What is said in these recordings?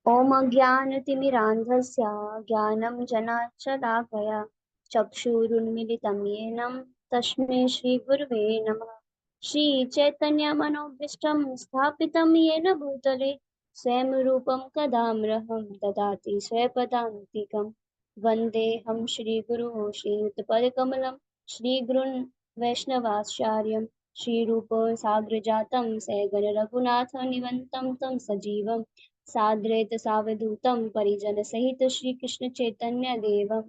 ॐ अज्ञानतिमिरान्धस्य ज्ञानं जनाच्चलाकया चक्षुरुन्मीलितं येन तस्मै श्रीगुरवे नमः। श्रीचैतन्यमनोभीष्टं स्थापितं येन भूतले स्वयं रूपं कदामृहं ददाति स्वपदान्तिकं। वन्देऽहं श्रीगुरुः श्रीयुतपदकमलं श्रीगुरून् वैष्णवाचार्यं श्रीरूपसाग्रजातं सगणरघुनाथनिवन्तं तं सजीवम् साद्वैत सावधूतं परिजनसहित श्री कृष्ण चैतन्य देवं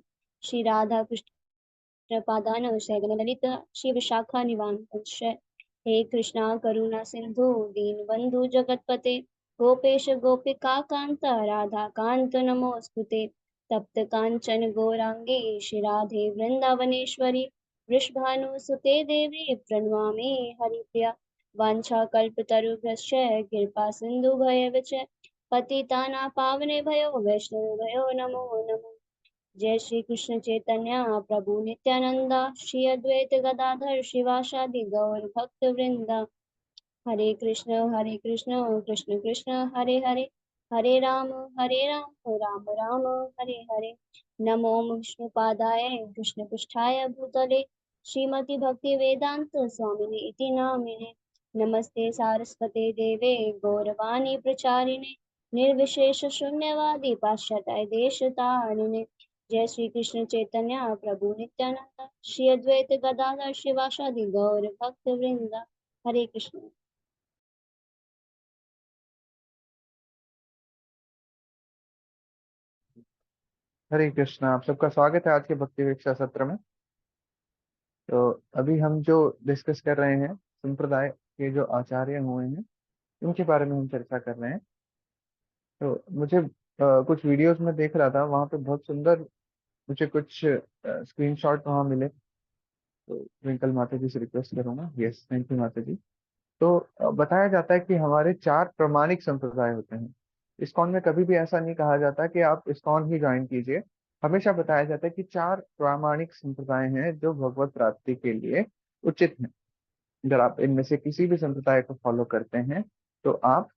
श्री राधा कृष्ण पादान सैगन ललित श्री विशाखा निवांश हे कृष्णा करुणा सिंधु दीनबंधु जगतपते गोपेश गोपिका कांत राधा कांत नमोस्तुते तप्त कांचन गौरांगे श्री राधे वृंदावनेश्वरी वृषभानुसुते देवी प्रणमामि हरिप्रिया वाञ्छाकल्पतरुभ्यश्च कृपा सिन्धुभयश्च पतितानां पावनेभ्यो वैष्णवेभ्यो नमो नमः। जय श्री कृष्ण चैतन्य प्रभु नित्यानंदा श्री अद्वैत गदाधर शिवासादि गौर भक्त वृंदा हरे कृष्ण कृष्ण कृष्ण हरे हरे हरे राम राम राम हरे हरे। नमो विष्णुपादाय कृष्णपृष्ठाय भूतले श्रीमति भक्ति वेदांत स्वामिने इति नामिने। नमस्ते सारस्वते देवे गौरवाणी प्रचारिणे निर्विशेष शून्यवादी पाश्चात्य देशतारिणे। जय श्री कृष्ण चैतन्य प्रभु नित्यानंद श्री अद्वैत गदाधर शिवासादि गौर भक्त वृंदा हरे कृष्ण। हरे कृष्णा। आप सबका स्वागत है आज के भक्ति विरसा सत्र में। तो अभी हम जो डिस्कस कर रहे हैं, संप्रदाय के जो आचार्य हुए हैं उनके बारे में हम चर्चा कर रहे हैं। तो मुझे कुछ वीडियोस में देख रहा था, वहाँ पे बहुत सुंदर मुझे कुछ स्क्रीनशॉट वहाँ मिले। तो ट्विंकल माता जी से रिक्वेस्ट करूंगा। यस, थैंक यू माता जी। तो बताया जाता है कि हमारे 4 प्रामाणिक संप्रदाय होते हैं। इस्कॉन में कभी भी ऐसा नहीं कहा जाता कि आप इस्कॉन ही ज्वाइन कीजिए। हमेशा बताया जाता है कि 4 प्रामाणिक संप्रदाय हैं जो भगवत प्राप्ति के लिए उचित हैं। अगर आप इनमें से किसी भी संप्रदाय को फॉलो करते हैं तो आप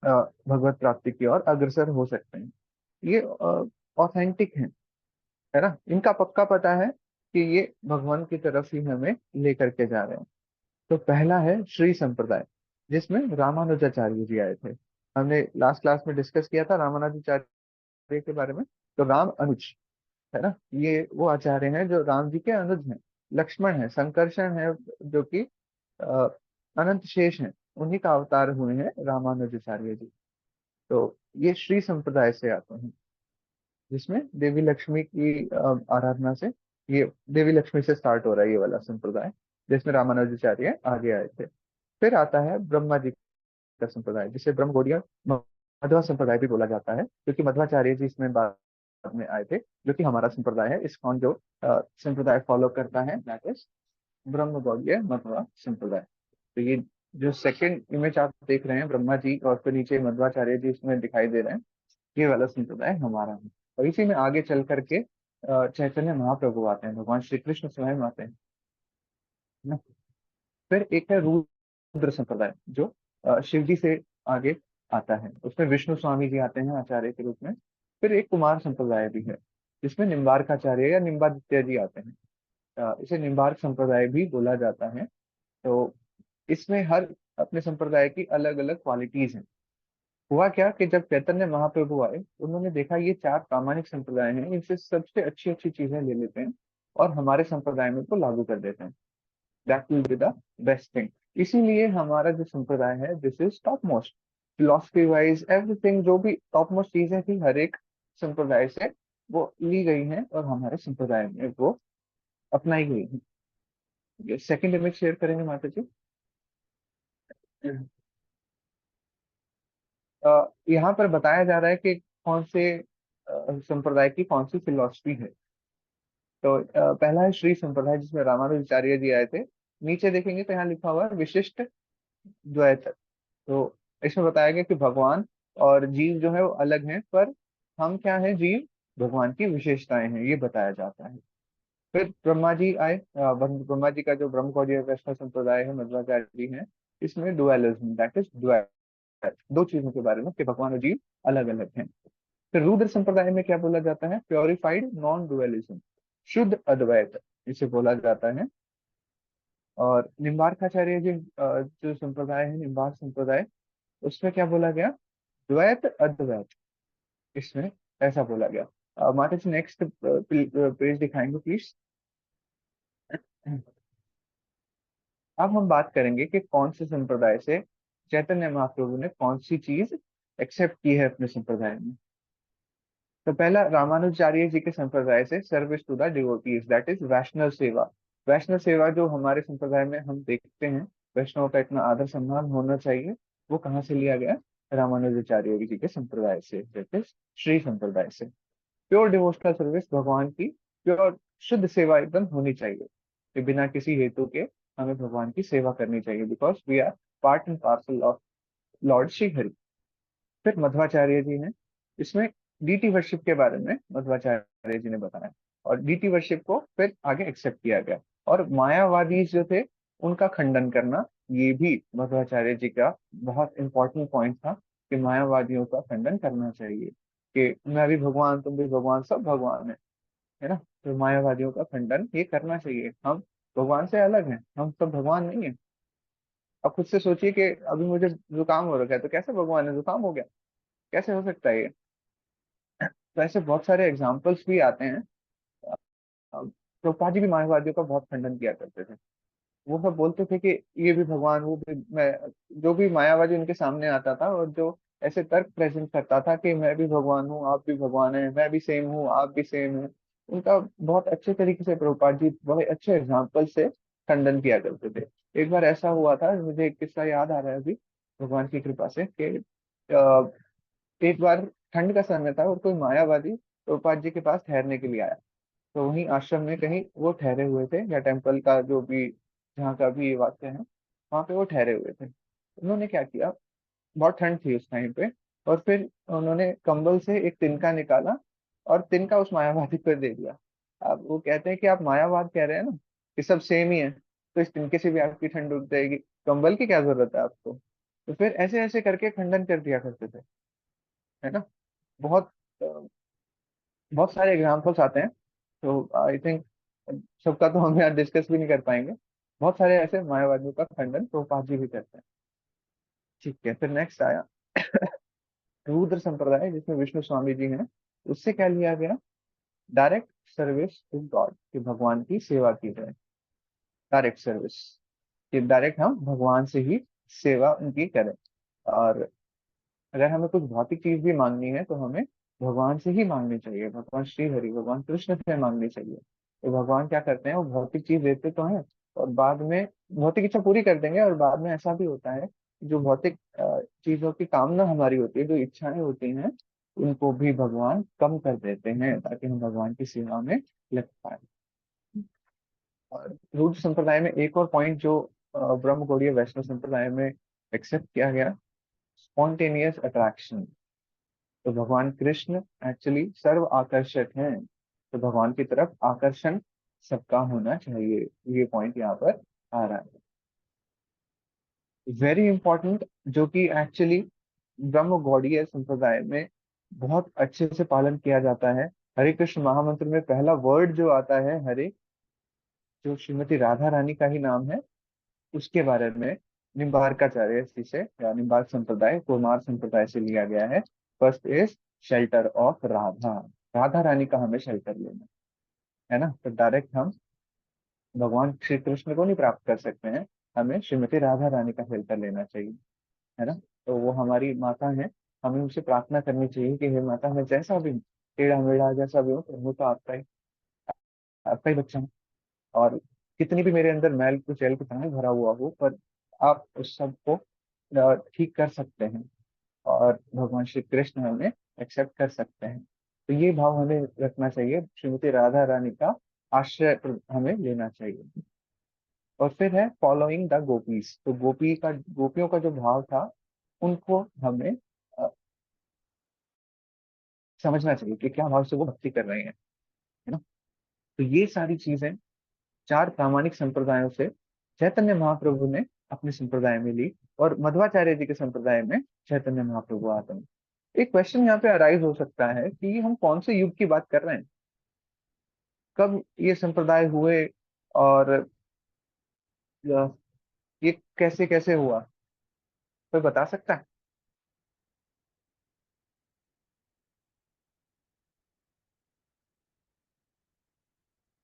भगवत प्राप्ति की ओर अग्रसर हो सकते हैं। ये ऑथेंटिक है ना। इनका पक्का पता है कि ये भगवान की तरफ ही हमें लेकर के जा रहे हैं। तो पहला है श्री संप्रदाय, जिसमें रामानुजाचार्य जी आए थे। हमने लास्ट क्लास में डिस्कस किया था रामानुजाचार्य के बारे में। तो राम अनुज है ना, ये वो आचार्य हैं जो राम जी के अनुज हैं। लक्ष्मण है, संकर्षण है, जो कि अ, अनंत शेष हैं, उन्हीं का अवतार हुए हैं रामानुजाचार्य जी। तो ये श्री संप्रदाय से आते हैं, जिसमें देवी लक्ष्मी की आराधना से, ये देवी लक्ष्मी से स्टार्ट हो रहा है ये वाला संप्रदाय, जिसमें रामानुजाचार्य आगे आए थे। फिर आता है ब्रह्मा जी का संप्रदाय, जिसे ब्रह्म गौड़ीय मध्वा संप्रदाय भी बोला जाता है, क्योंकि मध्वाचार्य जी इसमें बाद में आए थे, जो कि हमारा संप्रदाय है। इस्कॉन जो संप्रदाय फॉलो करता है, दैट इज ब्रह्म गौड़ीय मध्वा संप्रदाय। तो ये जो सेकंड इमेज आप देख रहे हैं, ब्रह्मा जी और फिर नीचे मध्वाचार्य जी इसमें दिखाई दे रहे हैं, ये वाला संप्रदाय हमारा है। और इसी में आगे चल करके चैतन्य महाप्रभु आते हैं, भगवान श्री कृष्ण स्वयं आते हैं ना। फिर एक है रुद्र संप्रदाय, जो शिव जी से आगे आता है। उसमें विष्णु स्वामी जी आते हैं आचार्य के रूप में। फिर एक कुमार संप्रदाय भी है, जिसमें निम्बार्काचार्य या निम्बादित्य जी आते हैं। इसे निम्बार्क संप्रदाय भी बोला जाता है। तो इसमें हर अपने संप्रदाय की अलग अलग क्वालिटीज हैं। हुआ क्या कि जब चैतन्य महाप्रभु आए, उन्होंने देखा ये 4 प्रामाणिक संप्रदाय हैं, इनसे सबसे अच्छी अच्छी चीजें ले लेते हैं और हमारे संप्रदाय में को लागू कर देते हैं। That will be the best thing. इसीलिए हमारा जो संप्रदाय है, this is top most, philosophy wise everything. जो भी टॉप मोस्ट चीजें थी हर एक संप्रदाय से, वो ली गई हैं और हमारे संप्रदाय में वो अपनाई गई है। सेकंड इमेज शेयर करेंगे माता जी। यहाँ पर बताया जा रहा है कि कौन से संप्रदाय की कौन सी फिलोसफी है। तो पहला है श्री संप्रदाय, जिसमें रामानुजाचार्य जी आए थे। नीचे देखेंगे तो यहाँ लिखा हुआ है विशिष्ट द्वैत। तो इसमें बताया गया कि भगवान और जीव जो है वो अलग हैं, पर हम क्या है, जीव भगवान की विशेषताएं हैं, ये बताया जाता है। फिर ब्रह्मा जी आए। ब्रह्मा जी का जो ब्रह्मगौड़ीय वैष्णव संप्रदाय है, मध्वाचार्य जी हैं। इसमें डुअलिज्म, दैट इज द्वैत, दो चीजों के बारे में कि भगवान और जीव अलग अलग हैं। फिर रुद्र संप्रदाय में क्या बोला जाता है? प्योरिफाइड नॉन डुअलिज्म, शुद्ध अद्वैत इसे बोला जाता है। और निम्बार्काचार्य जी जो संप्रदाय है, निम्बार्क संप्रदाय, उसमें क्या बोला गया? द्वैत अद्वैत, इसमें ऐसा बोला गया। माता जी नेक्स्ट पेज दिखाएंगे प्लीज। अब हम बात करेंगे कि कौन से संप्रदाय से चैतन्य महाप्रभु ने कौन सी चीज एक्सेप्ट की है अपने संप्रदाय में। तो पहला, रामानुजाचार्य जी के संप्रदाय से service to the devotees, that is Vaishnav सेवा। वैष्णव सेवा जो हमारे संप्रदाय में हम देखते हैं, वैष्णव का इतना आदर सम्मान होना चाहिए, वो कहाँ से लिया गया? रामानुजाचार्य जी के संप्रदाय से, दैट इज श्री संप्रदाय से। प्योर डिवोशनल सर्विस, भगवान की प्योर शुद्ध सेवा एकदम होनी चाहिए, कि बिना किसी हेतु के हमें भगवान की सेवा करनी चाहिए, because we are part and parcel of lord Shri Hari. फिर मध्वाचार्य जी ने इसमें डीटी वर्शिप के बारे में मध्वाचार्य जी ने बताया, और डीटी वर्शिप को फिर आगे एक्सेप्ट किया गया। और मायावादी जो थे उनका खंडन करना, ये भी मध्वाचार्य जी का बहुत इंपॉर्टेंट पॉइंट था, कि मायावादियों का खंडन करना चाहिए, कि मैं भी भगवान, तुम भी भगवान, सब भगवान है ना। तो मायावादियों का खंडन ये करना चाहिए, हम भगवान से अलग हैं, हम सब भगवान नहीं है। अब खुद से सोचिए कि अभी मुझे जुकाम हो रखा है, तो कैसे भगवान है? जुकाम हो गया, कैसे हो सकता है ये? तो ऐसे बहुत सारे एग्जाम्पल्स भी आते हैं। प्रभुपाद जी भी मायावादियों का बहुत खंडन किया करते थे। वो सब बोलते थे कि ये भी भगवान, वो भी मैं, जो भी मायावादी उनके सामने आता था और जो ऐसे तर्क प्रेजेंट करता था कि मैं भी भगवान हूँ, आप भी भगवान है, मैं भी सेम हूँ, आप भी सेम है, उनका बहुत अच्छे तरीके से प्रभुपाद जी बहुत अच्छे एग्जाम्पल से खंडन किया करते थे। एक बार ऐसा हुआ था, मुझे एक किस्सा याद आ रहा है अभी, भगवान की कृपा से, कि एक बार ठंड का समय था और कोई मायावादी प्रभुपाद जी के पास ठहरने के लिए आया। तो वहीं आश्रम में कहीं वो ठहरे हुए थे, या टेम्पल का जो भी, जहाँ का भी ये वाक्य है, वहां पे वो ठहरे हुए थे। उन्होंने क्या किया, बहुत ठंड थी उस टाइम पे, और फिर उन्होंने कंबल से एक तिनका निकाला और तिनका उस मायावादी पर दे दिया। अब वो कहते हैं कि आप मायावाद कह रहे हैं ना, कि सब सेम ही है, तो इस तिनके से भी आपकी ठंड उठ जाएगी, कंबल की क्या जरूरत है आपको? तो फिर ऐसे ऐसे करके खंडन कर दिया करते थे, है ना। बहुत बहुत सारे एग्जाम्पल्स आते हैं, तो आई थिंक सबका तो हम यहाँ डिस्कस भी नहीं कर पाएंगे। बहुत सारे ऐसे मायावादियों का खंडन प्रभुपाद जी भी करते हैं। ठीक है, फिर नेक्स्ट आया रुद्र संप्रदाय, जिसमें विष्णु स्वामी जी हैं। उससे क्या लिया गया? डायरेक्ट सर्विस टू गॉड, कि भगवान की सेवा की जाए, डायरेक्ट सर्विस, कि डायरेक्ट हम भगवान से ही सेवा उनकी करें। और अगर हमें कुछ भौतिक चीज भी मांगनी है तो हमें भगवान से ही मांगनी चाहिए, भगवान श्री हरि, भगवान कृष्ण से मांगनी चाहिए। तो भगवान क्या करते हैं, वो भौतिक चीज देते तो हैं, और बाद में भौतिक इच्छा पूरी कर देंगे, और बाद में ऐसा भी होता है, जो भौतिक चीजों की कामना हमारी होती है, जो इच्छाएं होती हैं, उनको भी भगवान कम कर देते हैं, ताकि हम भगवान की सेवा में लग पाए। और रुद्र संप्रदाय में एक और पॉइंट जो ब्रह्म गौड़ीय वैष्णव संप्रदाय में एक्सेप्ट किया गया, स्पॉन्टेनियस अट्रैक्शन। तो भगवान कृष्ण एक्चुअली सर्व आकर्षक हैं, तो भगवान की तरफ आकर्षण सबका होना चाहिए, ये पॉइंट यहाँ पर आ रहा है। वेरी इंपॉर्टेंट, जो कि एक्चुअली ब्रह्म गौड़ीय संप्रदाय में बहुत अच्छे से पालन किया जाता है। हरे कृष्ण महामंत्र में पहला वर्ड जो आता है हरे, जो श्रीमती राधा रानी का ही नाम है, उसके बारे में निम्बार्काचार्य जी से, या निम्बार्क संप्रदाय, कुमार संप्रदाय से लिया गया है। First is shelter of Radha, Radha Rani का हमें शेल्टर लेना है ना। तो डायरेक्ट हम भगवान श्री कृष्ण को नहीं प्राप्त कर सकते हैं, हमें श्रीमती राधा रानी का शेल्टर लेना चाहिए, है ना। तो वो हमारी माता है, हमें उनसे प्रार्थना करनी चाहिए कि हे माता, मैं जैसा भी हूँ, टेढ़ा मेढ़ा जैसा भी हूँ, तो वो तो आपका ही बच्चा हूँ। और कितनी भी मेरे अंदर मैल कुचैल कितना भी भरा हुआ हो, पर आप उस सब को ठीक कर सकते हैं, और भगवान श्री कृष्ण हमें एक्सेप्ट कर सकते हैं। तो ये भाव हमें रखना चाहिए, श्रीमती राधा रानी का आश्रय हमें लेना चाहिए। और फिर है फॉलोइंग द गोपीज, तो गोपियों का जो भाव था, उनको हमें अ, समझना चाहिए कि क्या भाव से वो भक्ति कर रहे हैं, है ना। तो ये सारी चीजें चार प्रामाणिक संप्रदायों से चैतन्य महाप्रभु ने अपने संप्रदाय में ली और मध्वाचार्य जी के संप्रदाय में चैतन्य महाप्रभु आते हैं। एक क्वेश्चन यहाँ पे अराइज हो सकता है कि हम कौन से युग की बात कर रहे हैं, कब ये संप्रदाय हुए, और ये कैसे कैसे हुआ, कोई बता सकता है?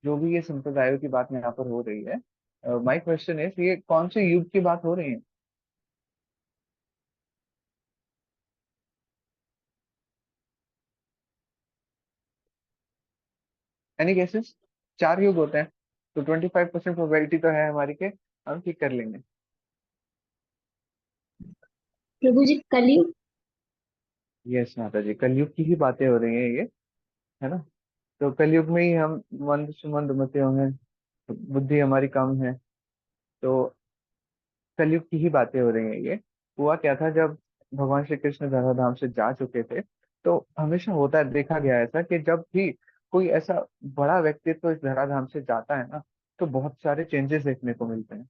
जो भी ये संप्रदायों की बात यहाँ पर हो रही है, माय क्वेश्चन इज, ये कौन से युग की बात हो रही है? Any guesses? 4 युग होते हैं, तो 25% प्रोबेबिलिटी तो है हमारी के हम ठीक कर लेंगे। प्रभु जी कलयुग। यस माता जी, कलयुग की ही बातें हो रही है ये, है ना? तो कलयुग में ही हम मंद सुमंद मते होंगे, बुद्धि हमारी कम है, तो कलयुग की ही बातें हो रही हैं ये। हुआ क्या था, जब भगवान श्री कृष्ण धराधाम से जा चुके थे, तो हमेशा होता है, देखा गया है ऐसा, कि जब भी कोई ऐसा बड़ा व्यक्तित्व इस धराधाम से जाता है ना, तो बहुत सारे चेंजेस देखने को मिलते हैं।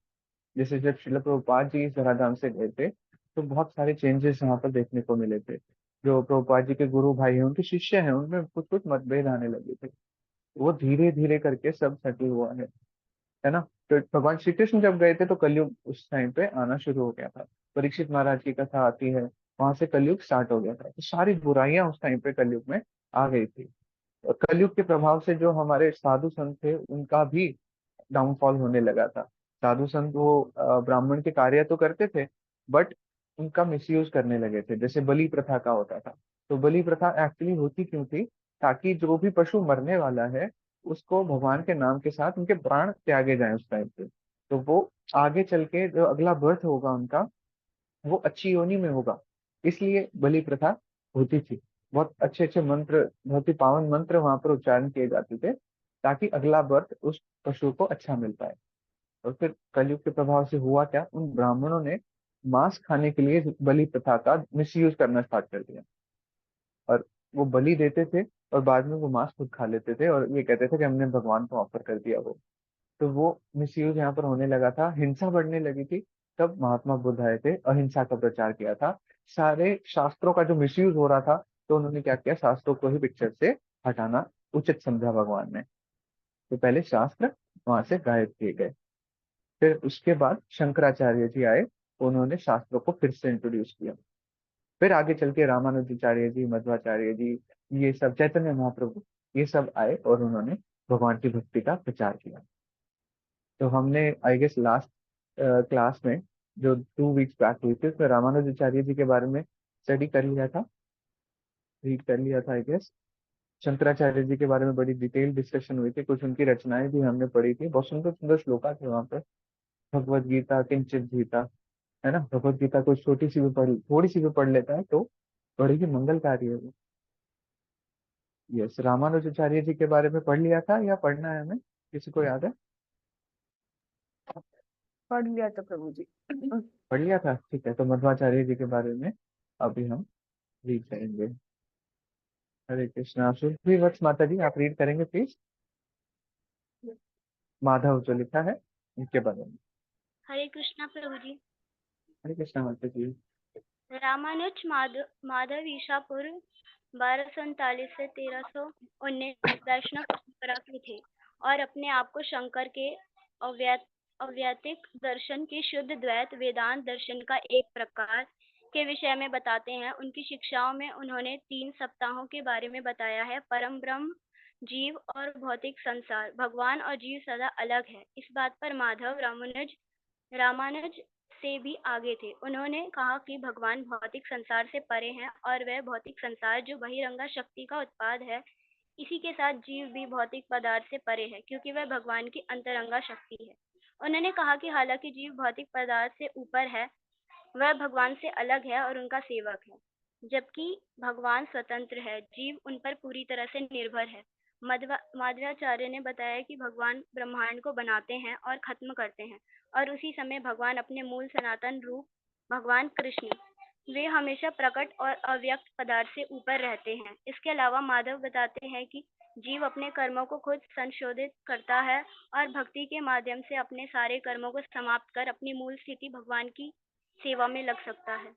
जैसे जब श्रील प्रभुपाद जी इस धराधाम से गए थे, तो बहुत सारे चेंजेस यहाँ पर देखने को मिले थे। जो प्रभुपाद जी के गुरु भाई हैं, उनके शिष्य हैं, उनमें कुछ कुछ मतभेद आने लगे थे, वो धीरे धीरे करके सब सेटल हुआ है ना? तो भगवान श्री कृष्ण जब गए थे, तो कलयुग उस टाइम पे आना शुरू हो गया था। परीक्षित महाराज की कथा आती है, वहां से कलयुग स्टार्ट हो गया था, तो सारी बुराइयां उस टाइम पे कलयुग में आ गई थी। और कलयुग के प्रभाव से जो हमारे साधु संत थे, उनका भी डाउनफॉल होने लगा था। साधु संत वो ब्राह्मण के कार्य तो करते थे, बट उनका मिसयूज करने लगे थे। जैसे बलि प्रथा का होता था, तो बलि प्रथा एक्चुअली होती क्यों थी? ताकि जो भी पशु मरने वाला है, उसको भगवान के नाम के साथ उनके प्राण त्यागे जाएं उस टाइम पे, तो वो आगे चल के जो अगला बर्थ होगा उनका, वो अच्छी योनि में होगा। इसलिए बलि प्रथा होती थी। बहुत अच्छे अच्छे मंत्र, बहुत ही पावन मंत्र वहां पर उच्चारण किए जाते थे, ताकि अगला बर्थ उस पशु को अच्छा मिल पाए। और फिर कलयुग के प्रभाव से हुआ क्या, उन ब्राह्मणों ने मांस खाने के लिए बलि प्रथा का मिसयूज करना स्टार्ट कर दिया, और वो बलि देते थे, और बाद में वो मांस खुद खा लेते थे, और ये कहते थे कि हमने भगवान को ऑफर कर दिया वो। तो वो मिसयूज यहाँ पर होने लगा था, हिंसा बढ़ने लगी थी। तब महात्मा बुद्ध आए थे, अहिंसा का प्रचार किया था। सारे शास्त्रों का जो मिसयूज हो रहा था, तो उन्होंने क्या किया, शास्त्रों को ही पिक्चर से हटाना उचित समझा भगवान ने। तो पहले शास्त्र वहां से गायब किए गए। फिर उसके बाद शंकराचार्य जी आए, उन्होंने शास्त्रों को फिर से इंट्रोड्यूस किया। फिर आगे चल के रामानुजाचार्य जी, मध्वाचार्य जी, ये सब चैतन्य महाप्रभु, ये सब आए और उन्होंने भगवान की भक्ति का प्रचार किया। तो हमने आई गेस लास्ट क्लास में, जो 2 वीक्स बैक हुई थी, उसमें रामानुजाचार्य जी के बारे में स्टडी कर लिया था, रीड कर लिया था आई गेस। शंकराचार्य जी के बारे में बड़ी डिटेल डिस्कशन हुई थी, कुछ उनकी रचनाएं भी हमने पढ़ी थी, बहुत सुंदर सुंदर श्लोका थे वहां पर। भगवत गीता, किंचित गीता, है ना? भगवत गीता कोई छोटी सी भी पढ़, थोड़ी सी भी पढ़ लेता है, तो बड़ी ही मंगलकारी है वो। यस, रामानुजाचार्य जी के बारे में पढ़ लिया था या पढ़ना है हमें, किसी को याद है? पढ़ लिया था प्रभु जी। पढ़ लिया था, ठीक है। तो मध्वाचार्य जी के बारे में अभी हम रीड करेंगे। हरे कृष्णा। सुखी वत्स माता जी, आप रीड करेंगे प्लीज? माधव जो लिखा है उनके बारे में। हरे कृष्णा प्रभु जी। हरे कृष्णा माता जी। रामानुज माधव ईशापुर 1247 से 1319 वैष्णव परंपरा के थे और अपने आप को शंकर के अवैतनिक दर्शन की शुद्ध द्वैत वेदांत दर्शन का एक प्रकार के विषय में बताते हैं। उनकी शिक्षाओं में उन्होंने 3 सप्ताहों के बारे में बताया है: परम ब्रह्म, जीव और भौतिक संसार। भगवान और जीव सदा अलग है। इस बात पर माधव रामानुज से भी आगे थे। उन्होंने कहा कि भगवान भौतिक संसार से परे हैं और वह भौतिक संसार जो बहिरंगा शक्ति का उत्पाद है, इसी के साथ जीव भी भौतिक पदार्थ से परे है क्योंकि वह भगवान की अंतरंगा शक्ति है। उन्होंने कहा कि हालांकि जीव भौतिक पदार्थ से ऊपर है, वह भगवान से अलग है और उनका सेवक है, जबकि भगवान स्वतंत्र है, जीव उन पर पूरी तरह से निर्भर है। माधवाचार्य ने बताया कि भगवान ब्रह्मांड को बनाते हैं और खत्म करते हैं, और उसी समय भगवान अपने मूल सनातन रूप भगवान कृष्ण, वे हमेशा प्रकट और अव्यक्त पदार्थ से ऊपर रहते हैं। इसके अलावा माधव बताते हैं कि जीव अपने कर्मों को खुद संशोधित करता है और भक्ति के माध्यम से अपने सारे कर्मों को समाप्त कर अपनी मूल स्थिति भगवान की सेवा में लग सकता है।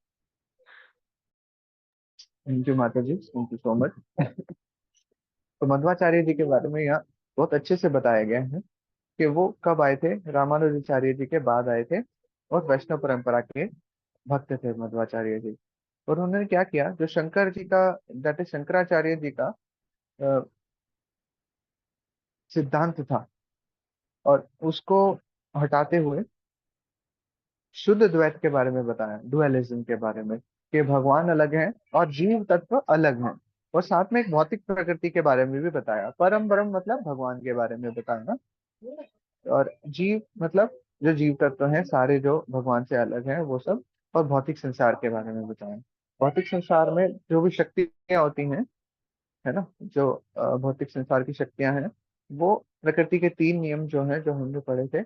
थैंक यू माता जी, थैंक यू सो मच। तो मध्वाचार्य जी के बारे में यहाँ बहुत अच्छे से बताया गया है कि वो कब आए थे, रामानुजाचार्य जी के बाद आए थे और वैष्णव परंपरा के भक्त थे मध्वाचार्य जी। और उन्होंने क्या किया, जो शंकर जी का, दैट इज शंकराचार्य जी का अ, सिद्धांत था, और उसको हटाते हुए शुद्ध द्वैत के बारे में बताया, डुअलिज्म के बारे में, कि भगवान अलग हैं और जीव तत्व अलग हैं। और साथ में एक भौतिक प्रकृति के बारे में भी बताया, परम ब्रह्म मतलब भगवान के बारे में बताया, और जीव मतलब जो जीव तत्व हैं सारे जो भगवान से अलग हैं वो सब, और भौतिक संसार के बारे में बताया। भौतिक संसार में जो भी शक्तियां होती हैं, है ना, जो भौतिक संसार की शक्तियां हैं, वो प्रकृति के 3 नियम जो हैं, जो हमने पढ़े थे,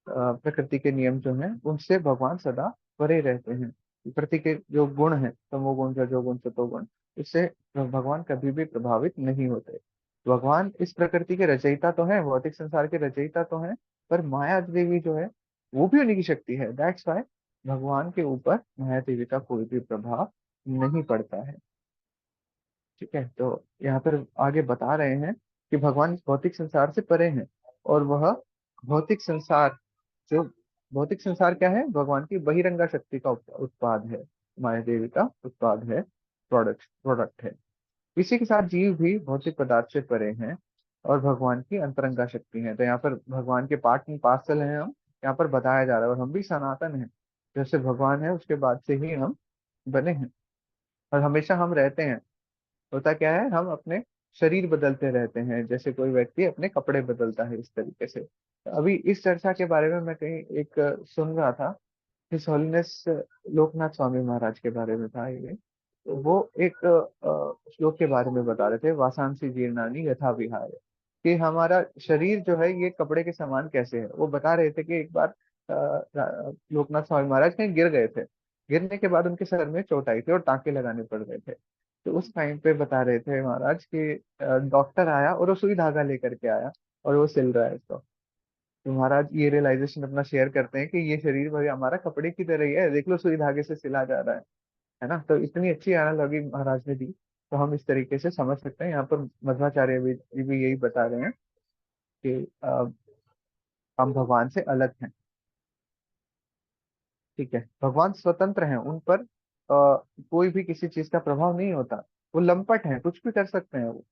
प्रकृति के नियम जो हैं उनसे भगवान सदा परे रहते हैं। प्रकृति के जो गुण हैं, तमोगुण रजोगुण सतोगुण, इससे भगवान कभी भी प्रभावित नहीं होते। भगवान इस प्रकृति के रचयिता तो हैं, भौतिक संसार के रचयिता तो हैं, पर माया देवी जो है वो भी उन्हीं की शक्ति है। दैट्स वाई भगवान के ऊपर माया देवी का कोई भी प्रभाव नहीं पड़ता है। ठीक है, तो यहाँ पर आगे बता रहे हैं कि भगवान इस भौतिक संसार से परे हैं, और वह भौतिक संसार, जो भौतिक संसार क्या है, भगवान की बहिरंगा शक्ति का उत्पाद है, माया देवी का उत्पाद है, प्रोडक्ट है। इसी के साथ जीव भी भौतिक पदार्थ से परे हैं और भगवान की अंतरंगा शक्ति है। तो यहाँ पर भगवान के पार्ट एंड पार्सल हैं हम, यहाँ पर बताया जा रहा है, और हम भी सनातन हैं, जैसे भगवान है उसके बाद से ही हम बने हैं, और हमेशा हम रहते हैं। होता क्या है, हम अपने शरीर बदलते रहते हैं, जैसे कोई व्यक्ति अपने कपड़े बदलता है, इस तरीके से। अभी इस चर्चा के बारे में मैं कहीं एक सुन रहा था, हिज होलीनेस लोकनाथ स्वामी महाराज के बारे में था ये। तो वो एक श्लोक के बारे में बता रहे थे, वासांसी जीर्णानि यथा विहाय, कि हमारा शरीर जो है ये कपड़े के समान कैसे है। वो बता रहे थे कि एक बार लोकनाथ स्वामी महाराज कहीं गिर गए थे, गिरने के बाद उनके सर में चोट आई थी और टांके लगाने पड़ गए थे। तो उस टाइम पे बता रहे थे महाराज कि डॉक्टर आया और वो सुई धागा लेकर के आया और वो सिल रहा है इसको। तो महाराज ये रियलाइजेशन अपना शेयर करते हैं कि ये शरीर भाई हमारा कपड़े की तरह ही है, देख लो सुई धागे से सिला जा रहा है ना। तो इतनी अच्छी एनालॉजी महाराज ने दी, तो हम इस तरीके से समझ सकते हैं। यहाँ पर मध्वाचार्य भी यही बता रहे हैं कि हम भगवान से अलग हैं। ठीक है, भगवान स्वतंत्र हैं, उन पर कोई भी किसी चीज का प्रभाव नहीं होता। वो लंपट हैं, कुछ भी कर सकते हैं वो।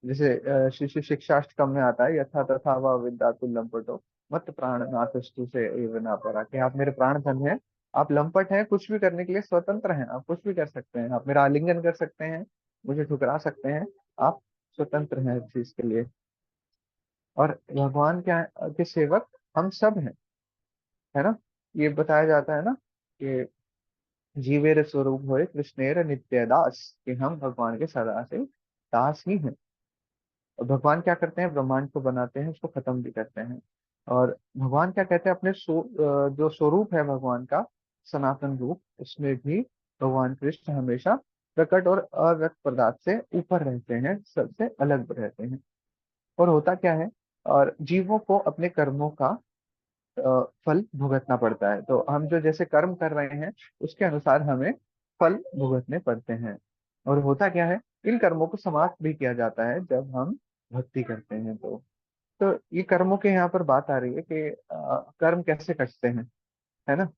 जैसे शिशु शिक्षाष्टकम में आता है, यथा तथा व विद्यातु लंपटो मत प्राण नाथस्तु से एव ना परा, कि आप मेरे प्राण धन हैं, आप लंपट हैं, कुछ भी करने के लिए स्वतंत्र हैं, आप कुछ भी कर सकते हैं, आप मेरा आलिंगन कर सकते हैं, मुझे ठुकरा सकते हैं, आप स्वतंत्र हैं हर चीज के लिए। और भगवान के सेवक हम सब हैं, है ना। ये बताया जाता है ना कि जीवेर स्वरूप होए कृष्णेर नित्य दास, कि हम भगवान के सदा से दास ही हैं। और भगवान क्या करते हैं, ब्रह्मांड को बनाते हैं, उसको खत्म भी करते हैं। और भगवान क्या कहते हैं, अपने जो स्वरूप है भगवान का, सनातन रूप, उसमें भी भगवान कृष्ण हमेशा प्रकट और अव्यक्त पदार्थ से ऊपर रहते हैं, सबसे अलग रहते हैं। और होता क्या है, और जीवों को अपने कर्मों का फल भुगतना पड़ता है। तो हम जो जैसे कर्म कर रहे हैं उसके अनुसार हमें फल भुगतने पड़ते हैं। और होता क्या है, इन कर्मों को समाप्त भी किया जाता है जब हम भक्ति करते हैं। तो ये कर्मों के यहाँ पर बात आ रही है कि कर्म कैसे कटते हैं, है ना।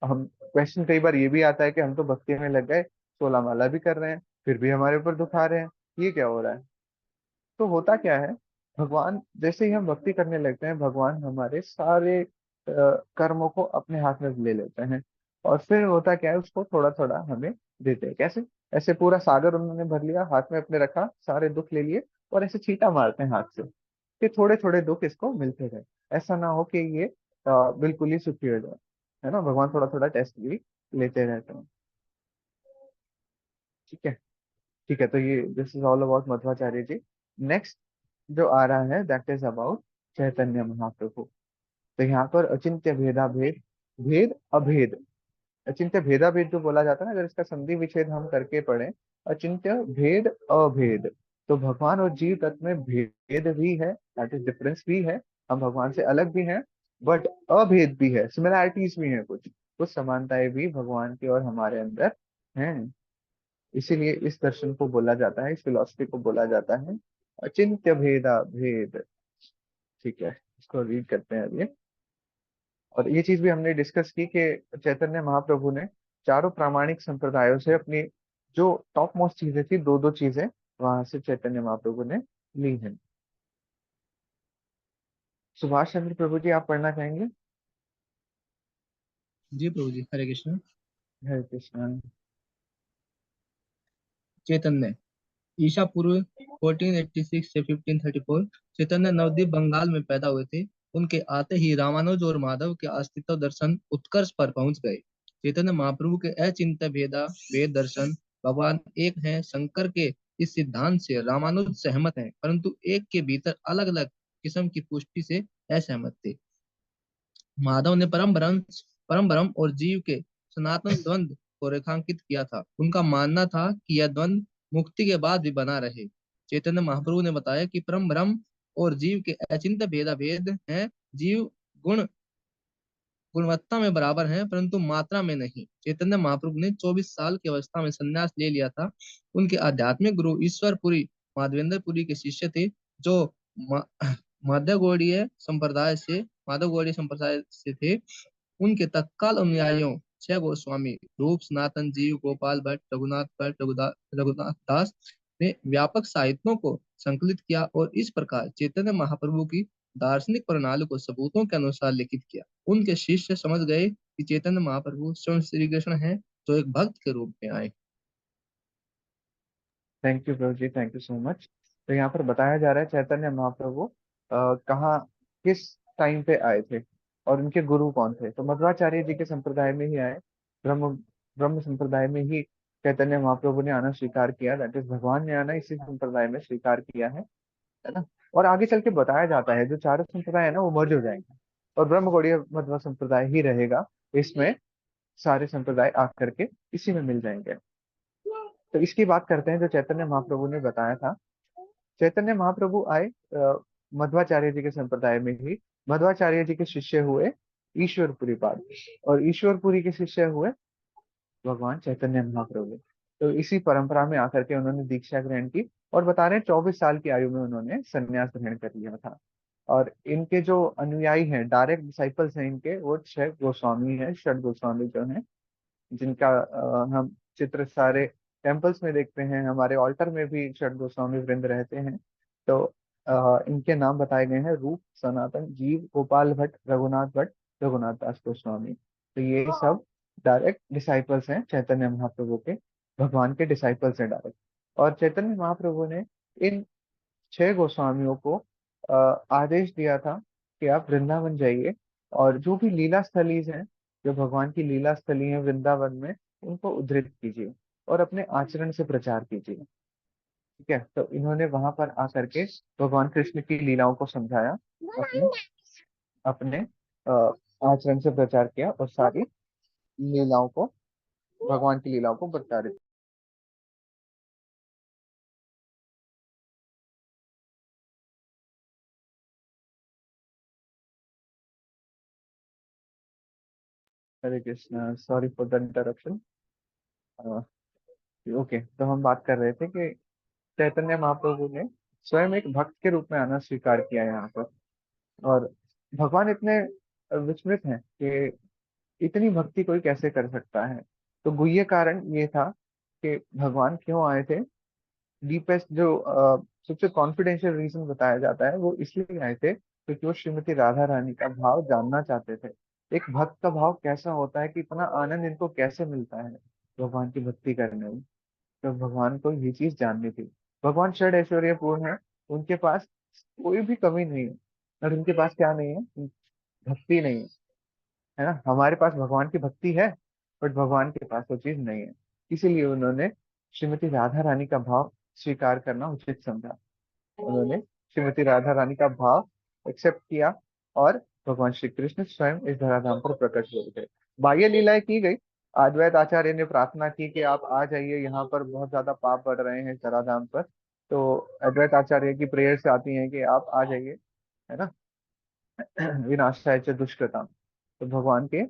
हम क्वेश्चन कई बार ये भी आता है कि हम तो भक्ति में लग गए, 16 माला भी कर रहे हैं, फिर भी हमारे ऊपर दुख आ रहे हैं, ये क्या हो रहा है। तो होता क्या है, भगवान जैसे ही हम भक्ति करने लगते हैं, भगवान हमारे सारे कर्मों को अपने हाथ में ले लेते हैं, और फिर होता क्या है, उसको थोड़ा थोड़ा हमें देते हैं। कैसे, ऐसे पूरा सागर उन्होंने भर लिया, हाथ में अपने रखा, सारे दुख ले लिए, और ऐसे छींटा मारते हैं हाथ से कि थोड़े थोड़े दुख इसको मिलते रहे। ऐसा ना हो कि ये बिल्कुल ही सुखी हो जाए, है ना। भगवान थोड़ा थोड़ा टेस्ट भी लेते रहते हैं। ठीक है, ठीक है, तो ये this is all about Madhvacharya ji. Next जो आ रहा है that is about Chaitanya Mahaprabhu. तो यहाँ पर अचिंत्य भेदा भेद, भेद अभेद, अचिंत्य भेदा भेद जो बोला जाता है ना, अगर इसका संधि विच्छेद हम करके पढ़े, अचिंत्य भेद अभेद, तो भगवान और जीव तत्व में भेद भी है, दैट इज डिफरेंस भी है, हम भगवान से अलग भी हैं, बट अभेद भी है, सिमिलैरिटीज भी हैं, कुछ कुछ समानताएं भी भगवान की और हमारे अंदर हैं। इसीलिए इस दर्शन को बोला जाता है, इस फिलॉसफी को बोला जाता है अचिंत्य भेदा भेद। ठीक है, इसको रीड करते हैं अभी। और ये चीज भी हमने डिस्कस की कि चैतन्य महाप्रभु ने चारों प्रामाणिक संप्रदायों से अपनी जो टॉप मोस्ट चीजें थी, दो दो चीजें वहां से चैतन्य महाप्रभु ने ली हैं। सुभाष चंद्र प्रभु जी, आप पढ़ना चाहेंगे? जी प्रभु जी, हरे कृष्ण। हरे कृष्ण। चैतन्य ईसा पूर्व 1486 से 1534 चैतन्य नवद्वीप बंगाल में पैदा हुए थे। उनके आते ही रामानुज और माधव के अस्तित्व दर्शन उत्कर्ष पर पहुंच गए। चैतन्य महाप्रभु के अचिंत्य भेदा वेद दर्शन, भगवान एक हैं, शंकर के इस सिद्धांत से रामानुज सहमत हैं, परंतु एक के भीतर अलग अलग किस्म की पुष्टि से असहमत थे। माधव ने परम ब्रह्म और जीव के सनातन द्वंद्व को रेखांकित किया था। उनका मानना था कि यह द्वंद्व मुक्ति के बाद भी बना रहे। चैतन्य महाप्रभु ने बताया कि परम ब्रह्म और जीव के अचिंत्य भेदा भेद है। जीव गुणवत्ता में बराबर हैं, परंतु मात्रा में नहीं। चैतन्य महाप्रभु ने 24 साल की अवस्था में संन्यास ले लिया था। उनके आध्यात्मिक गुरु ईश्वरपुरी माधवेंद्रपुरी के शिष्य थे, जो माधव गौड़ीय संप्रदाय से थे। उनके तत्काल अनुयायियों 6 गोस्वामी रूप, सनातन, जीव, गोपाल भट्ट, रघुनाथ भट्ट, रघुनाथ दास ने व्यापक साहित्यों को संकलित किया और इस प्रकार चैतन्य महाप्रभु की दार्शनिक प्रणाली को सबूतों के अनुसार लिखित किया। उनके शिष्य समझ गए कि चैतन्य महाप्रभु स्वयं श्री कृष्ण हैं, जो एक भक्त के रूप में आए। थैंक यू प्रभु जी, थैंक यू सो मच। तो यहाँ पर बताया जा रहा है चैतन्य महाप्रभु कहाँ, किस टाइम पे आए थे और उनके गुरु कौन थे। तो मध्वाचार्य जी के संप्रदाय में ही आए, ब्रह्म ब्रह्म संप्रदाय में ही चैतन्य महाप्रभु ने आना स्वीकार किया, दैट इज भगवान ने आना इसी संप्रदाय में स्वीकार किया है ना। और आगे चल के बताया जाता है जो चारों संप्रदाय है ना वो मर्ज हो जाएंगे और ब्रह्म गौड़ीय मध्व संप्रदाय ही रहेगा, इसमें सारे संप्रदाय आकर के इसी में मिल जाएंगे। तो इसकी बात करते हैं जो चैतन्य महाप्रभु ने बताया था। चैतन्य महाप्रभु आए मध्वाचार्य जी के संप्रदाय में ही, मध्वाचार्य जी के शिष्य हुए ईश्वरपुरी पाद, और ईश्वरपुरी के शिष्य हुए भगवान चैतन्य महाप्रभु। तो इसी परंपरा में आकर के उन्होंने दीक्षा ग्रहण की और बता रहे हैं 24 साल की आयु में उन्होंने संन्यास ग्रहण कर लिया था। और इनके जो अनुयायी हैं, डायरेक्ट डिसाइपल्स हैं इनके, वो 6 गोस्वामी हैं, षड गोस्वामी जो हैं, जिनका हम चित्र सारे टेम्पल्स में देखते हैं, हमारे ऑल्टर में भी षड गोस्वामी वृंद रहते हैं। तो इनके नाम बताए गए हैं रूप, सनातन, जीव, गोपाल भट्ट, रघुनाथ भट्ट, रघुनाथ दास गोस्वामी। तो ये सब डायरेक्ट डिसाइपल्स हैं चैतन्य महाप्रभु के, भगवान के डिसाइपल्स हैं डायरेक्ट। और चैतन्य महाप्रभु ने इन 6 गोस्वामियों को आदेश दिया था कि आप वृंदावन जाइए और जो भी लीला स्थलीज हैं, जो भगवान की लीला स्थली है वृंदावन में, उनको उद्धृत कीजिए और अपने आचरण से प्रचार कीजिए। ठीक है, तो इन्होंने वहां पर आकर के भगवान कृष्ण की लीलाओं को समझाया, अपने अपने आचरण से प्रचार किया और सारी लीलाओं को, भगवान की लीलाओं को प्रचारित। Hare Krishna, sorry for the interruption. Okay, तो हम बात कर रहे थे कि चैतन्य महाप्रभु ने स्वयं एक भक्त के रूप में आना स्वीकार किया यहाँ पर। और भगवान इतने विस्मृत हैं कि इतनी भक्ति कोई कैसे कर सकता है। तो गुह्य कारण ये था कि भगवान क्यों आए थे। डीपेस्ट जो सबसे कॉन्फिडेंशियल रीजन बताया जाता है वो इसलिए आए थे क्योंकि वो श्रीमती राधा रानी का भाव जानना चाहते थे। एक भक्त का भाव कैसा होता है कि इतना आनंद इनको कैसे मिलता है भगवान की भक्ति करने में। तो भगवान को ये चीज जाननी थी। भगवान षड ऐश्वर्य पूर्ण है, उनके पास कोई भी कमी नहीं है, और उनके पास क्या नहीं है, भक्ति नहीं है ना। हमारे पास भगवान की भक्ति है, बट भगवान के पास वो चीज नहीं है। इसीलिए उन्होंने श्रीमती राधा रानी का भाव स्वीकार करना उचित समझा। उन्होंने श्रीमती राधा रानी का भाव एक्सेप्ट किया और भगवान श्री कृष्ण स्वयं इस धराधाम पर प्रकट हुए थे। बाह्य लीलाएं की गई, अद्वैत आचार्य ने प्रार्थना की कि आप आ जाइए, यहाँ पर बहुत ज्यादा पाप बढ़ रहे हैं इस धराधाम पर। तो अद्वैत आचार्य की प्रेयर से आती हैं कि आप आ जाइए, है ना। विनाशाय च दुष्कृताम। तो भगवान के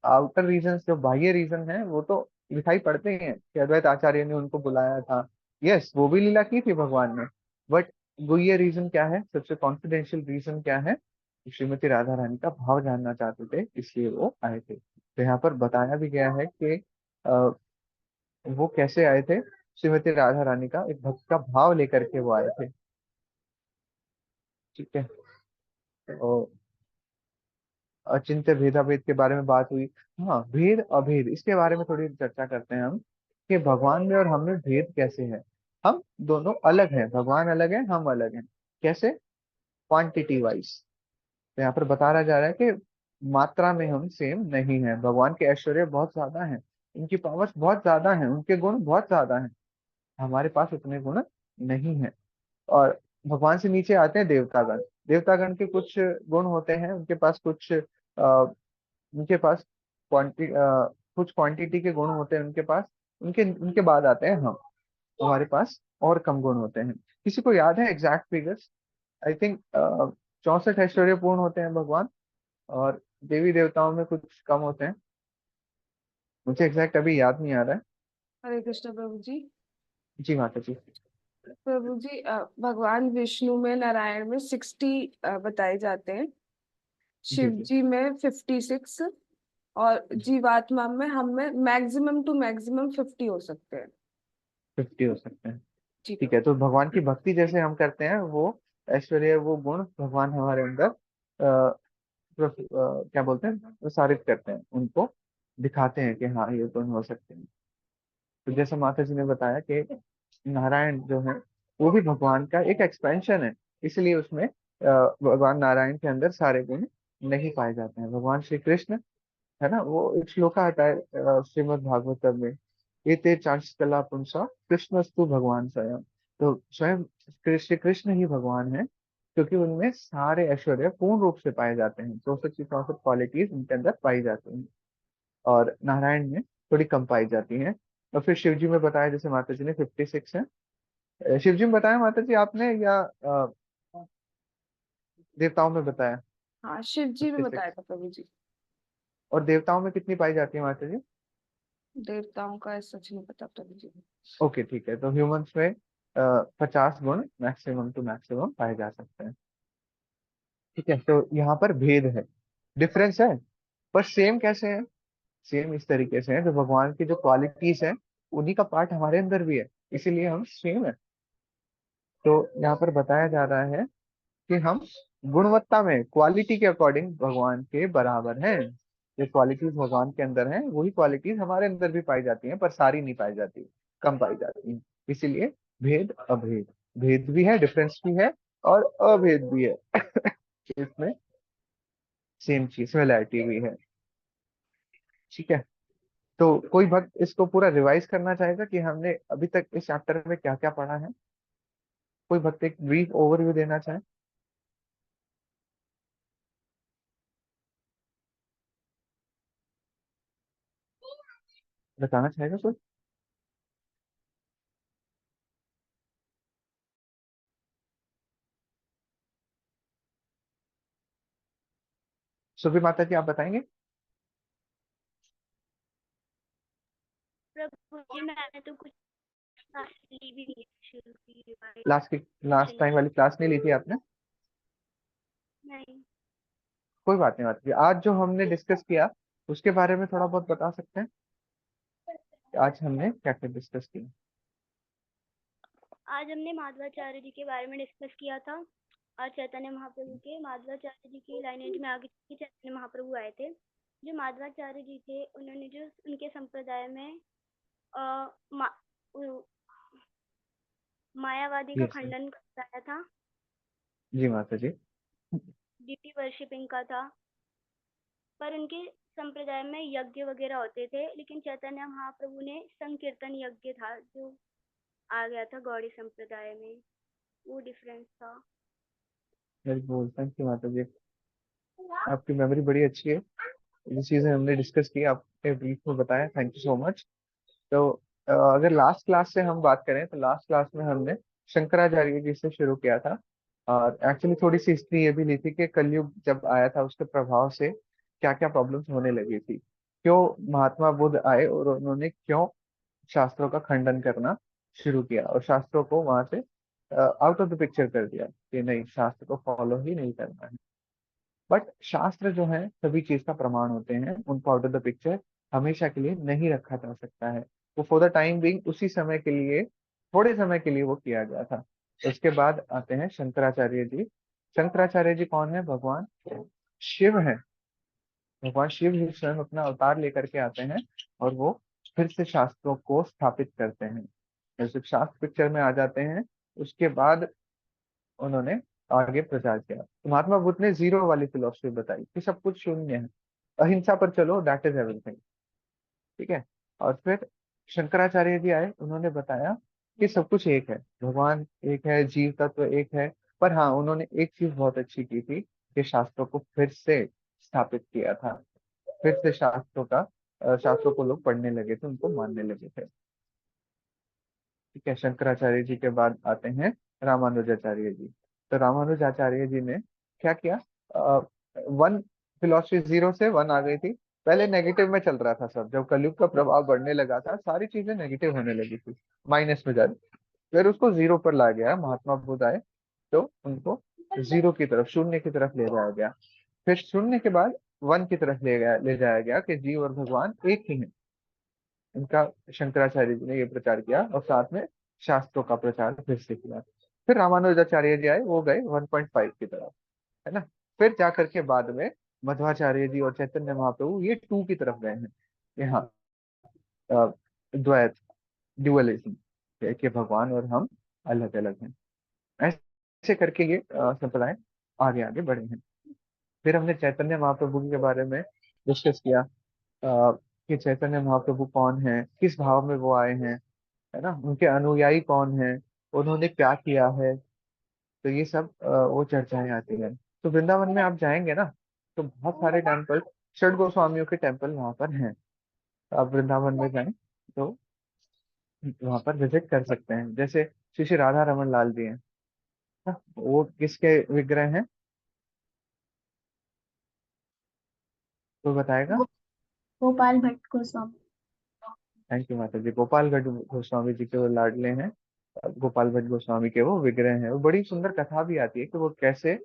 आउटर रीजन, जो बाह्य रीजन है, वो तो दिखाई पड़ते ही हैं कि अद्वैत आचार्य ने उनको बुलाया था। यस, वो भी लीला की थी भगवान ने, बट वो ये रीजन क्या है, सबसे कॉन्फिडेंशियल रीजन क्या है, श्रीमती राधा रानी का भाव जानना चाहते थे, इसलिए वो आए थे। तो यहाँ पर बताया भी गया है कि वो कैसे आए थे। श्रीमती राधा रानी का एक भक्त का भाव लेकर के वो आए थे। ठीक है। तो अचिंत्य भेदाभेद के बारे में बात हुई। हाँ, भेद अभेद, इसके बारे में थोड़ी चर्चा करते हैं हम, कि भगवान में और हम में भेद कैसे है। हम दोनों अलग हैं, भगवान अलग है, हम अलग हैं। कैसे? Quantity wise. तो यहाँ पर बताया जा रहा है कि मात्रा में हम सेम नहीं है। भगवान के ऐश्वर्य बहुत ज्यादा हैं, उनकी पावर्स बहुत ज्यादा हैं, उनके गुण बहुत ज्यादा हैं, हमारे पास उतने गुण नहीं है। और भगवान से नीचे आते हैं देवतागण। देवतागण के कुछ गुण होते हैं, उनके पास कुछ उनके पास क्वांटि कुछ क्वांटिटी के गुण होते हैं उनके पास। उनके उनके बाद आते हैं हम, हमारे पास और कम गुण होते हैं। किसी को याद है एग्जैक्ट फिगर्स? आई थिंक 64 ऐश्वर्यपूर्ण होते हैं भगवान, और देवी देवताओं में कुछ कम होते हैं। मुझे एग्जैक्ट अभी याद नहीं आ रहा है। हरे कृष्ण प्रभु जी। जी माता जी। प्रभु जी, भगवान विष्णु में, नारायण में 60 बताए जाते हैं, जी शिव जी। जी में 56, और जीवात्मा में हम में मैक्सिमम टू मैक्सिमम 50 हो सकते हैं। 50 हो सकते हैं। जी ठीक है, तो भगवान की भक्ति जैसे हम करते हैं, वो ऐश्वर्य, वो गुण भगवान हमारे अंदर क्या बोलते हैं, प्रसारित करते हैं, उनको दिखाते हैं कि हाँ ये गुण हो सकते हैं। तो जैसे माता जी ने बताया कि नारायण जो है, वो भी भगवान का एक एक्सपेंशन है, इसलिए उसमें भगवान नारायण के अंदर सारे गुण नहीं पाए जाते हैं। भगवान श्री कृष्ण, है ना, वो एक श्लोक आता है श्रीमद् भागवतम में, एते चांचकला पुंसा कृष्णस्तु भगवान स्वयं। तो स्वयं श्री कृष्ण ही भगवान है, क्योंकि उनमें सारे ऐश्वर्य पूर्ण रूप से पाए जाते हैं, 64 क्वालिटीज उनके अंदर पाई जाती हैं, और नारायण में थोड़ी कम पाई जाती हैं। और फिर शिव जी में बताया, जैसे माता जी ने 56 है। शिव जी में बताया माता जी आपने, या देवताओं में बताया? हाँ, शिव जी में 56। बताया था प्रभु जी। और देवताओं में कितनी पाई जाती है माता जी? देवताओं का सच नहीं पता प्रभु जी। ओके, ठीक है, तो ह्यूमंस में 50 गुण मैक्सिमम टू मैक्सिमम पाए जा सकते हैं। ठीक है, तो यहाँ पर भेद है, डिफरेंस है, पर सेम कैसे है? सेम इस तरीके से है, जो भगवान की जो क्वालिटीज है, उन्हीं का पार्ट हमारे अंदर भी है, इसीलिए हम सेम है। तो यहाँ पर बताया जा रहा है कि हम गुणवत्ता में, क्वालिटी के अकॉर्डिंग भगवान के बराबर हैं। जो क्वालिटीज भगवान के अंदर हैं, वही क्वालिटीज हमारे अंदर भी पाई जाती हैं, पर सारी नहीं पाई जाती, कम पाई जाती हैं। इसीलिए भेद अभेद, भेद भी है, डिफरेंस भी है, और अभेद भी है। इसमें सेम चीज, सिमिलैरिटी भी है। ठीक है, तो कोई भक्त इसको पूरा रिवाइज करना चाहेगा कि हमने अभी तक इस चैप्टर में क्या क्या पढ़ा है? कोई भक्त एक ब्रीफ ओवरव्यू देना चाहे, बताना चाहेगा कोई? सुबह माता जी आप बताएंगे? प्रभु जी मैंने तो कुछ क्लास ली भी नहीं है शुरू की लास्ट लास्ट रिवाइजेशन टाइम की। वाली क्लास नहीं ली थी आपने? नहीं। कोई बात नहीं, बात नहीं, आज जो हमने डिस्कस किया उसके बारे में थोड़ा बहुत बता सकते हैं कि आज हमने क्या क्या डिस्कस किया? आज हमने माधवाचार्य जी के बारे में डिस्कस किया था, और चैतन्य महाप्रभु के, माधवाचार्य जी की लाइनेज में आगे चल के चैतन्य महाप्रभु आए थे। जो माधवाचार्य जी थे, उन्होंने जो उनके संप्रदाय में अ, मा, उ- मायावादी का यस सर। खंडन कराया था, जी माता जी। डिटी वर्शिपिंग का था। पर उनके संप्रदाय में यज्ञ वगैरह होते थे, लेकिन चैतन्य महाप्रभु ने संकीर्तन यज्ञ था जो आ गया था गौड़ी संप्रदाय में, वो डिफरेंस था। वेरी गुड, थैंक यू माता जी, आपकी मेमोरी बड़ी अच्छी है। ये चीजें हमने डिस्कस की, आपने ब्रीफ में बताया, थैंक यू सो मच। तो अगर लास्ट क्लास से हम बात करें, तो लास्ट क्लास में हमने शंकराचार्य जी से शुरू किया था। और एक्चुअली थोड़ी सी हिस्ट्री ये भी ली थी कि कलयुग जब आया था उसके प्रभाव से क्या क्या प्रॉब्लम्स होने लगी थी, क्यों महात्मा बुद्ध आए और उन्होंने क्यों शास्त्रों का खंडन करना शुरू किया और शास्त्रों को वहां से आउट ऑफ द पिक्चर कर दिया कि नहीं, शास्त्र को फॉलो ही नहीं करना है। बट शास्त्र जो है सभी चीज का प्रमाण होते हैं, उनको आउट ऑफ द पिक्चर हमेशा के लिए नहीं रखा जा सकता है। वो फॉर द टाइम बिंग उसी समय के लिए, थोड़े समय के लिए वो किया गया था। उसके बाद आते हैं शंकराचार्य जी। शंकराचार्य जी कौन है? भगवान शिव है। भगवान शिव ही स्वयं अपना अवतार लेकर के आते हैं और वो फिर से शास्त्रों को स्थापित करते हैं। जैसे शास्त्र पिक्चर में आ जाते हैं, उसके बाद उन्होंने आगे प्रचार किया। तो महात्मा बुद्ध ने जीरो वाली फिलोसफी बताई कि सब कुछ शून्य है, अहिंसा पर चलो, दैट इज एवरीथिंग। ठीक है। और फिर शंकराचार्य जी आए, उन्होंने बताया कि सब कुछ एक है, भगवान एक है, जीव तत्व एक है। पर हाँ, उन्होंने एक चीज बहुत अच्छी की थी कि शास्त्रों को फिर से स्थापित किया था। फिर से शास्त्रों को लोग पढ़ने लगे थे, उनको मानने लगे थे। ठीक है। शंकराचार्य जी के बाद आते हैं रामानुजाचार्य जी। तो रामानुजाचार्य जी ने क्या किया? वन फिलोसफी, जीरो से वन आ गई थी। पहले नेगेटिव में चल रहा था सब, जब कलयुग का प्रभाव बढ़ने लगा था सारी चीजें नेगेटिव होने लगी थी, माइनस में जा रही। फिर उसको जीरो पर ला गया, महात्मा बुद्ध आए तो उनको जीरो की तरफ, शून्य की तरफ ले जाया गया। फिर शून्य के बाद वन की तरफ ले जाया गया कि जीव और भगवान एक ही है। इनका शंकराचार्य जी ने ये प्रचार किया और साथ में शास्त्रों का प्रचार फिर से किया। फिर रामानुजाचार्य जी आए, वो गए 1.5 की तरफ, है ना। फिर जा करके बाद में मध्वाचार्य जी और चैतन्य महाप्रभु ये 2 की तरफ गए हैं। यहाँ द्वैत, ड्युअलिज्म, कि भगवान और हम अलग अलग हैं। ऐसे करके ये संप्रदाय आगे आगे बढ़े हैं। फिर हमने चैतन्य महाप्रभु के बारे में डिस्कस किया, कि चैतन्य महाप्रभु कौन है, किस भाव में वो आए हैं, है ना, उनके अनुयायी कौन है, उन्होंने क्या किया है। तो ये सब वो चर्चाएं आती हैं। तो वृंदावन में आप जाएंगे ना, तो बहुत सारे टेम्पल, षड गोस्वामियों के टेम्पल वहां पर हैं। तो आप वृंदावन में जाएं तो वहां पर विजिट कर सकते हैं। जैसे श्री श्री राधा रमन लाल जी हैं ना, वो किसके विग्रह हैं, तो बताएगा। गो- गोपाल भट्ट गोस्वामी। थैंक यू माता जी। गोपाल भट्ट गोस्वामी जी के वो लाडले हैं। गोपाल भट्ट गोस्वामी के वो विग्रह हैं। वो बड़ी सुंदर कथा भी आती है कि वो कैसे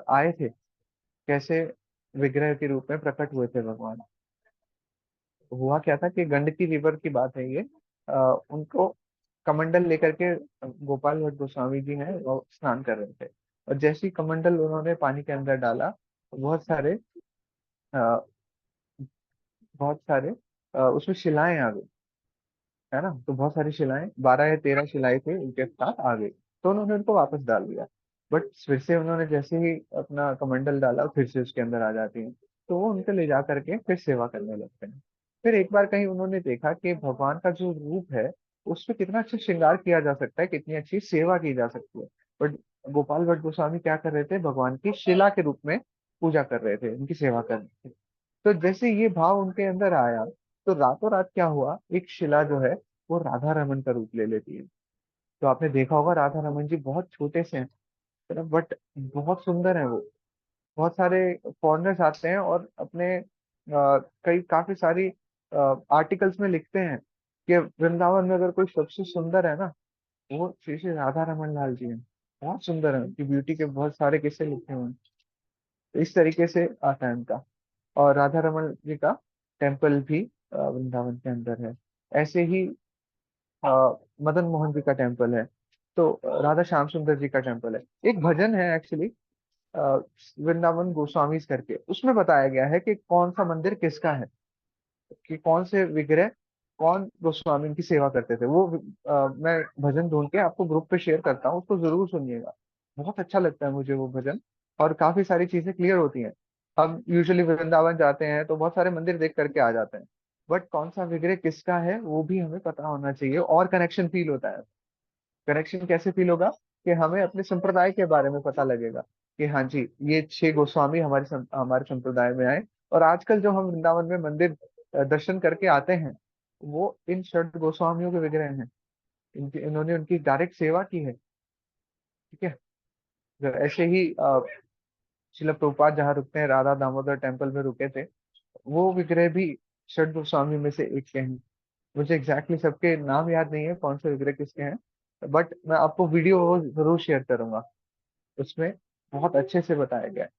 आए थे, कैसे विग्रह के रूप में प्रकट हुए थे भगवान। हुआ क्या था कि गंडकी रिवर की बात है ये, उनको कमंडल लेकर के गोपाल भट्ट गोस्वामी जी हैं वो स्नान कर रहे थे। और जैसे ही कमंडल उन्होंने पानी के अंदर डाला, बहुत सारे अ, बहुत सारे उसमें शिलाएं आ गई, है ना। तो बहुत सारी शिलाएं, 12 या 13 शिलाएं थे, उनके साथ आ गई। तो उन्होंने उनको वापस डाल दिया। बट फिर से उन्होंने जैसे ही अपना कमंडल डाला, फिर से उसके अंदर आ जाती हैं। तो वो उनको ले जा करके फिर सेवा करने लगते हैं। फिर एक बार कहीं उन्होंने देखा कि भगवान का जो रूप है उस पर कितना अच्छा श्रृंगार किया जा सकता है, कितनी अच्छी सेवा की जा सकती है। बट गोपाल भट्ट गोस्वामी क्या कर रहे थे, भगवान की शिला के रूप में पूजा कर रहे थे, उनकी सेवा कर रहे थे। तो जैसे ये भाव उनके अंदर आया, तो रातों रात क्या हुआ, एक शिला जो है वो राधा रमन का रूप ले लेती है। तो आपने देखा होगा राधा रमन जी बहुत छोटे से हैं, बट बहुत सुंदर है वो। बहुत सारे फॉरेनर्स आते हैं और अपने कई काफी सारी आर्टिकल्स में लिखते हैं कि वृंदावन में अगर कोई सबसे सुंदर है ना, वो श्री श्री राधा रमन लाल जी हैं। बहुत सुंदर है, उनकी ब्यूटी के बहुत सारे किस्से लिखे हुए हैं। तो इस तरीके से आता है उनका। और राधा रमन जी का टेम्पल भी वृंदावन के अंदर है। ऐसे ही मदन मोहन जी का टेम्पल है। तो राधा श्याम सुंदर जी का टेम्पल है। एक भजन है एक्चुअली, वृंदावन गोस्वामीज करके, उसमें बताया गया है कि कौन सा मंदिर किसका है, कि कौन से विग्रह कौन गोस्वामी इनकी सेवा करते थे। वो मैं भजन ढूंढ के आपको ग्रुप पे शेयर करता हूँ, उसको जरूर सुनिएगा। बहुत अच्छा लगता है मुझे वो भजन, और काफी सारी चीजें क्लियर होती हैं। हम यूजुअली वृंदावन जाते हैं तो बहुत सारे मंदिर देख करके आ जाते हैं, बट कौन सा विग्रह किसका है वो भी हमें पता होना चाहिए, और कनेक्शन फील होता है। कनेक्शन कैसे फील होगा, कि हमें अपने संप्रदाय के बारे में पता लगेगा कि हाँ जी, ये 6 गोस्वामी हमारे संप्रदाय में आए। और आजकल जो हम वृंदावन में मंदिर दर्शन करके आते हैं, वो इन 6 गोस्वामियों के विग्रह हैं। इनकी इन्होंने उनकी डायरेक्ट सेवा की है। ठीक है। तो ऐसे ही शिला प्रभुपाद जहाँ रुकते हैं, राधा दामोदर टेम्पल में रुके थे, वो विग्रह भी षड गोस्वामी में से एक के हैं। मुझे एग्जैक्टली सबके नाम याद नहीं है कौन से विग्रह किसके हैं, बट मैं आपको वीडियो जरूर शेयर करूंगा, उसमें बहुत अच्छे से बताया गया है।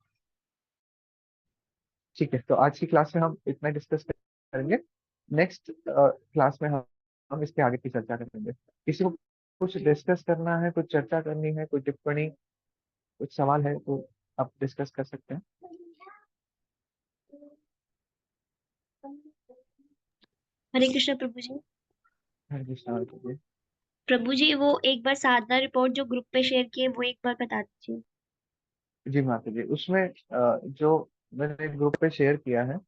ठीक है, तो आज की क्लास में हम इतना डिस्कस करेंगे। नेक्स्ट क्लास में हम इसके आगे की चर्चा करेंगे। किसी को कुछ डिस्कस करना है, कुछ चर्चा करनी है, कोई टिप्पणी, कुछ सवाल है तो आप डिस्कस कर सकते हैं। हरे कृष्ण प्रभु जी। हाँ जी, सवाल कीजिए। प्रभु जी वो एक बार साधना रिपोर्ट जो ग्रुप पे शेयर किए वो एक बार बता दीजिए। जी माता जी, उसमें जो मैंने ग्रुप पे शेयर किया है